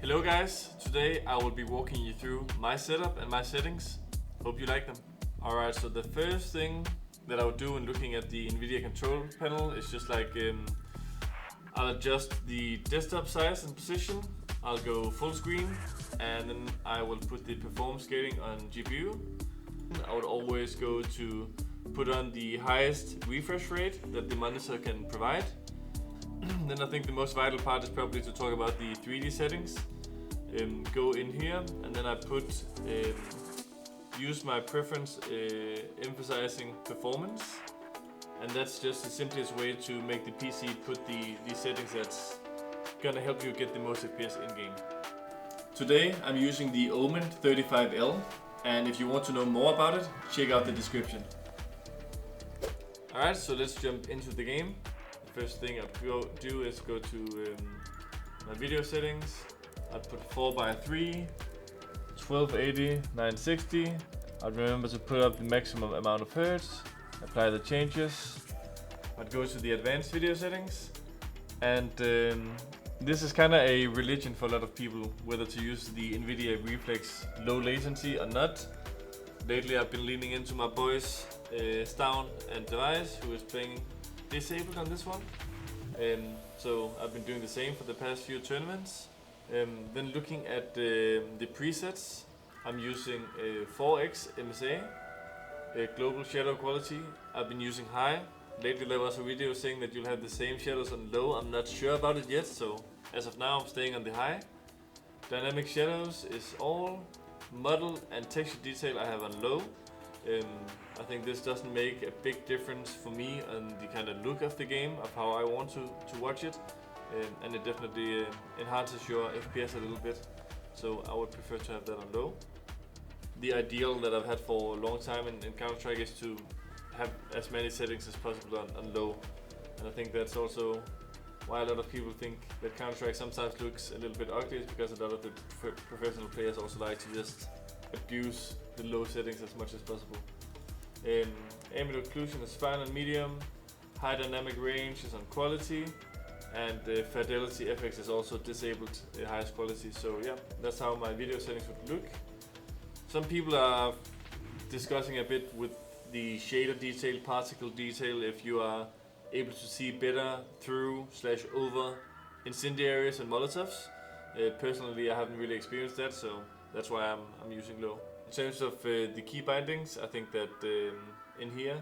Hello guys, today I will be walking you through my setup and my settings. Hope you like them. Alright, so the first thing that I would do when looking at the NVIDIA control panel is just like I'll adjust the desktop size and position. I'll go full screen and then I will put the performance scaling on GPU. I would always go to put on the highest refresh rate that the monitor can provide. Then I think the most vital part is probably to talk about the 3D settings. Go in here and then I put use my preference emphasizing performance, and that's just the simplest way to make the PC put the settings that's gonna help you get the most FPS in game. Today I'm using the OMEN 35L, and if you want to know more about it, check out the description. Alright, so let's jump into the game. The first thing I do is go to my video settings. I put 4:3, 1280, 960. I'd remember to put up the maximum amount of hertz, apply the changes. I'd go to the advanced video settings, and this is kind of a religion for a lot of people, whether to use the NVIDIA Reflex low latency or not. Lately I've been leaning into my boys Stown and Device, who is playing disabled on this one. So I've been doing the same for the past few tournaments. Then looking at the presets, I'm using 4x MSA, global shadow quality. I've been using high. Lately there was a video saying that you'll have the same shadows on low. I'm not sure about it yet, so as of now I'm staying on the high. Dynamic shadows is all. Model and texture detail I have on low. I think this doesn't make a big difference for me on the kind of look of the game, of how I want to watch it. And it definitely enhances your FPS a little bit, so I would prefer to have that on low. The ideal that I've had for a long time in Counter-Strike is to have as many settings as possible on low, and I think that's also why a lot of people think that Counter-Strike sometimes looks a little bit ugly, is because a lot of the professional players also like to just abuse the low settings as much as possible. Ambient occlusion is fine on medium, high dynamic range is on quality, and fidelity FX is also disabled highest quality. So yeah, that's how my video settings would look. Some people are discussing a bit with the shader detail, particle detail, if you are able to see better through / over incendiaries and molotovs. Personally I haven't really experienced that, so that's why I'm using low. In terms of the key bindings, I think that in here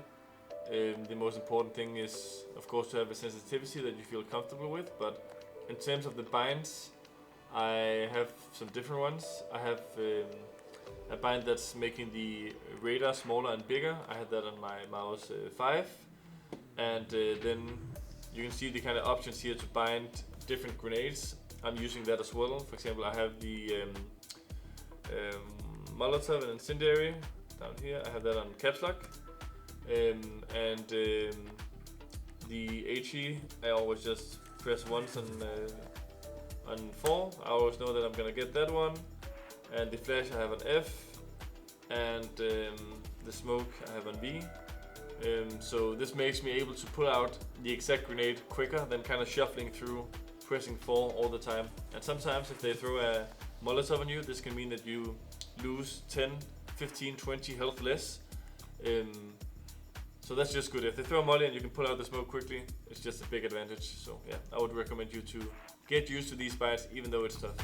the most important thing is, of course, to have a sensitivity that you feel comfortable with, but in terms of the binds, I have some different ones. I have a bind that's making the radar smaller and bigger. I had that on my mouse 5, and then you can see the kind of options here to bind different grenades. I'm using that as well. For example, I have the Molotov and Incendiary down here. I have that on caps lock. And the HE, I always just press once on 4. I always know that I'm gonna get that one. And the flash I have on F, and the smoke I have on V. So this makes me able to pull out the exact grenade quicker than kind of shuffling through, pressing 4 all the time. And sometimes if they throw a Molotov on you, this can mean that you lose 10, 15, 20 health less. So that's just good. If they throw a molly and you can pull out the smoke quickly, it's just a big advantage. So yeah, I would recommend you to get used to these bites, even though it's tough.